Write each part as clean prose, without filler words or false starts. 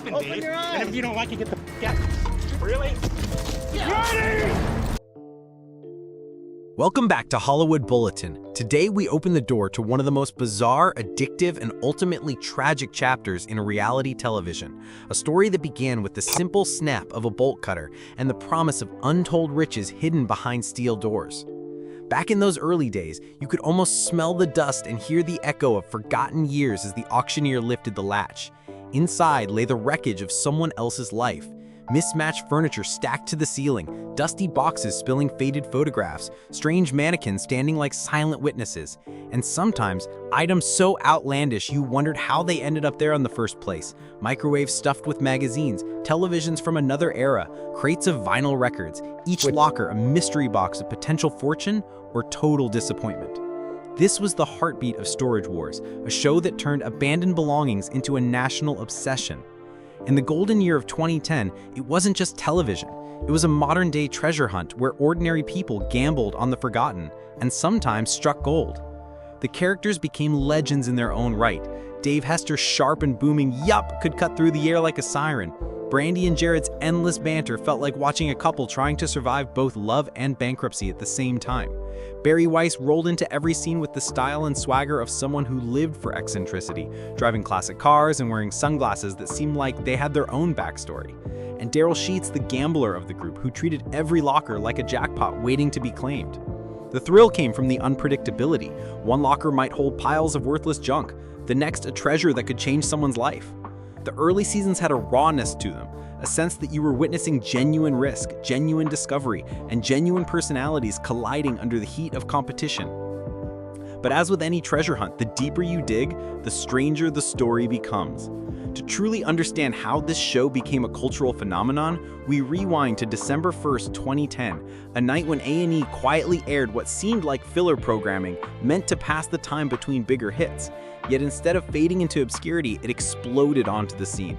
open, Open Dave. your eyes. And if you don't like it, get the f out. Really? Yeah. Ready? Welcome back to Hollywood Bulletin. Today we open the door to one of the most bizarre, addictive, and ultimately tragic chapters in reality television. A story that began with the simple snap of a bolt cutter and the promise of untold riches hidden behind steel doors. Back in those early days, you could almost smell the dust and hear the echo of forgotten years as the auctioneer lifted the latch. Inside lay the wreckage of someone else's life. Mismatched furniture stacked to the ceiling, dusty boxes spilling faded photographs, strange mannequins standing like silent witnesses, and sometimes items so outlandish you wondered how they ended up there in the first place. Microwaves stuffed with magazines, televisions from another era, crates of vinyl records, each locker a mystery box of potential fortune or total disappointment. This was the heartbeat of Storage Wars, a show that turned abandoned belongings into a national obsession. In the golden year of 2010, it wasn't just television. It was a modern-day treasure hunt where ordinary people gambled on the forgotten and sometimes struck gold. The characters became legends in their own right. Dave Hester's sharp and booming yup could cut through the air like a siren. Brandy and Jared's endless banter felt like watching a couple trying to survive both love and bankruptcy at the same time. Barry Weiss rolled into every scene with the style and swagger of someone who lived for eccentricity, driving classic cars and wearing sunglasses that seemed like they had their own backstory. And Daryl Sheets, the gambler of the group, who treated every locker like a jackpot waiting to be claimed. The thrill came from the unpredictability. One locker might hold piles of worthless junk, the next a treasure that could change someone's life. The early seasons had a rawness to them, a sense that you were witnessing genuine risk, genuine discovery, and genuine personalities colliding under the heat of competition. But as with any treasure hunt, the deeper you dig, the stranger the story becomes. To truly understand how this show became a cultural phenomenon, we rewind to December 1st, 2010, a night when A&E quietly aired what seemed like filler programming meant to pass the time between bigger hits. Yet instead of fading into obscurity, it exploded onto the scene.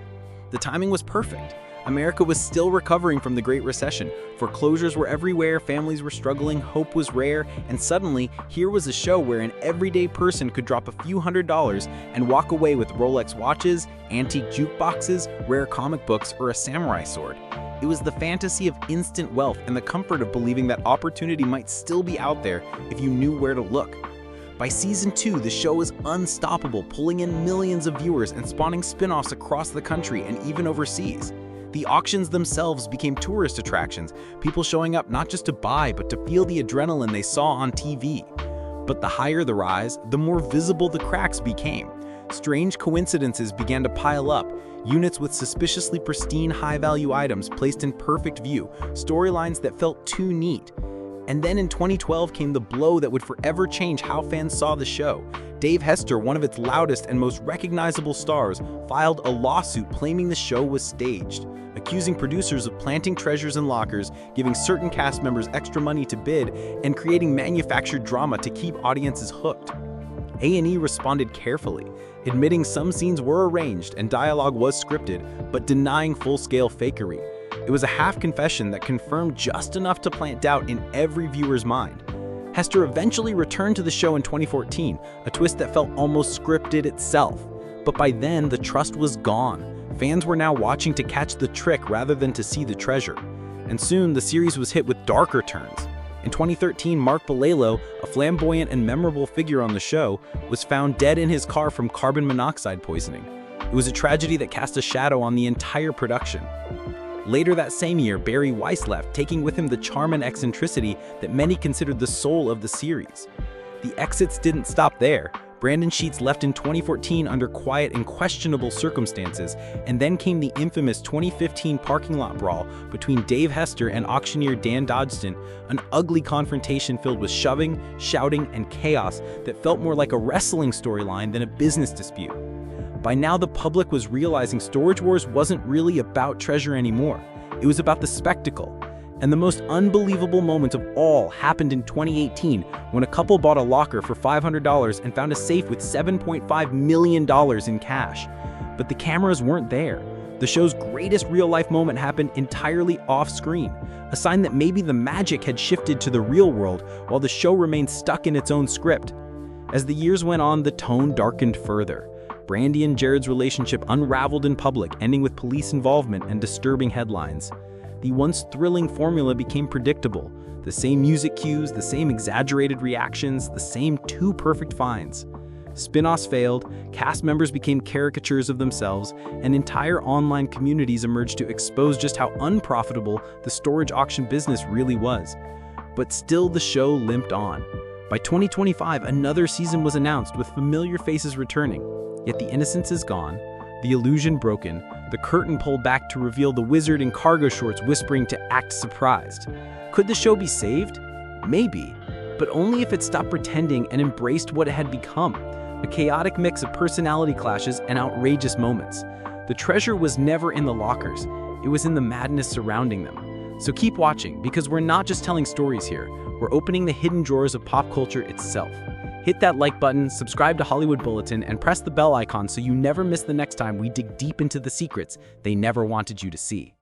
The timing was perfect. America was still recovering from the Great Recession. Foreclosures were everywhere, families were struggling, hope was rare, and suddenly, here was a show where an everyday person could drop a few $100s and walk away with Rolex watches, antique jukeboxes, rare comic books, or a samurai sword. It was the fantasy of instant wealth and the comfort of believing that opportunity might still be out there if you knew where to look. By season 2, the show was unstoppable, pulling in millions of viewers and spawning spin-offs across the country and even overseas. The auctions themselves became tourist attractions, people showing up not just to buy, but to feel the adrenaline they saw on TV. But the higher the rise, the more visible the cracks became. Strange coincidences began to pile up, units with suspiciously pristine high-value items placed in perfect view, storylines that felt too neat. And then in 2012 came the blow that would forever change how fans saw the show. Dave Hester, one of its loudest and most recognizable stars, filed a lawsuit claiming the show was staged, accusing producers of planting treasures in lockers, giving certain cast members extra money to bid, and creating manufactured drama to keep audiences hooked. A&E responded carefully, admitting some scenes were arranged and dialogue was scripted, but denying full-scale fakery. It was a half-confession that confirmed just enough to plant doubt in every viewer's mind. Hester eventually returned to the show in 2014, a twist that felt almost scripted itself. But by then, the trust was gone. Fans were now watching to catch the trick rather than to see the treasure. And soon, the series was hit with darker turns. In 2013, Mark Bolello, a flamboyant and memorable figure on the show, was found dead in his car from carbon monoxide poisoning. It was a tragedy that cast a shadow on the entire production. Later that same year, Barry Weiss left, taking with him the charm and eccentricity that many considered the soul of the series. The exits didn't stop there. Brandon Sheets left in 2014 under quiet and questionable circumstances, and then came the infamous 2015 parking lot brawl between Dave Hester and auctioneer Dan Dodgson, an ugly confrontation filled with shoving, shouting, and chaos that felt more like a wrestling storyline than a business dispute. By now, the public was realizing Storage Wars wasn't really about treasure anymore. It was about the spectacle. And the most unbelievable moment of all happened in 2018 when a couple bought a locker for $500 and found a safe with $7.5 million in cash. But the cameras weren't there. The show's greatest real-life moment happened entirely off-screen, a sign that maybe the magic had shifted to the real world while the show remained stuck in its own script. As the years went on, the tone darkened further. Brandy and Jared's relationship unraveled in public, ending with police involvement and disturbing headlines. The once thrilling formula became predictable. The same music cues, the same exaggerated reactions, the same two perfect finds. Spin-offs failed, cast members became caricatures of themselves, and entire online communities emerged to expose just how unprofitable the storage auction business really was. But still, the show limped on. By 2025, another season was announced with familiar faces returning. Yet the innocence is gone, the illusion broken, the curtain pulled back to reveal the wizard in cargo shorts whispering to act surprised. Could the show be saved? Maybe, but only if it stopped pretending and embraced what it had become, a chaotic mix of personality clashes and outrageous moments. The treasure was never in the lockers, it was in the madness surrounding them. So keep watching, because we're not just telling stories here, we're opening the hidden drawers of pop culture itself. Hit that like button, subscribe to Hollywood Bulletin, and press the bell icon so you never miss the next time we dig deep into the secrets they never wanted you to see.